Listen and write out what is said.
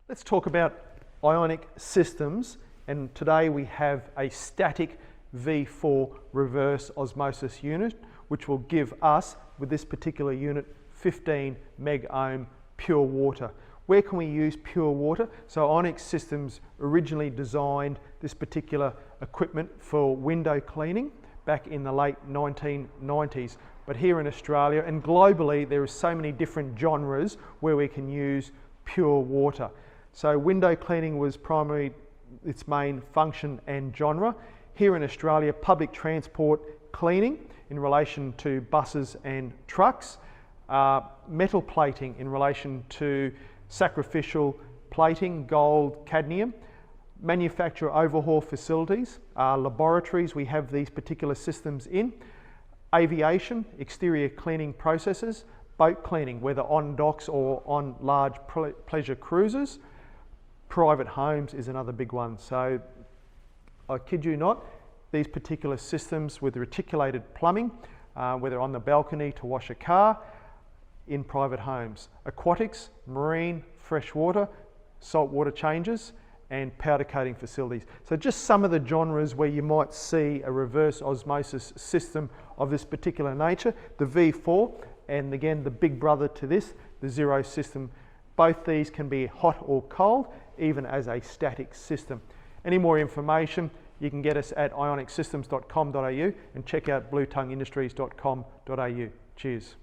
Let's talk about ionic systems, and today we have a static V4 reverse osmosis unit which will give us, with this particular unit, 15 meg ohm pure water. Where can we use pure water? So IONIC Systems originally designed this particular equipment for window cleaning back in the late 1990s, but here in Australia and globally there are so many different genres where we can use pure water. So window cleaning was primarily its main function and genre. Here in Australia, public transport cleaning in relation to buses and trucks, metal plating in relation to sacrificial plating, gold, cadmium, manufacturer overhaul facilities, laboratories we have these particular systems in, aviation, exterior cleaning processes, boat cleaning, whether on docks or on large pleasure cruises. Private homes is another big one. So I kid you not, these particular systems with reticulated plumbing, whether on the balcony to wash a car, in private homes. Aquatics, marine, freshwater, saltwater changes, and powder coating facilities. So just some of the genres where you might see a reverse osmosis system of this particular nature. The V4, and again the big brother to this, the Zero system. Both these can be hot or cold, even as a static system. Any more information, you can get us at ionicsystems.com.au and check out bluetongueindustries.com.au. Cheers.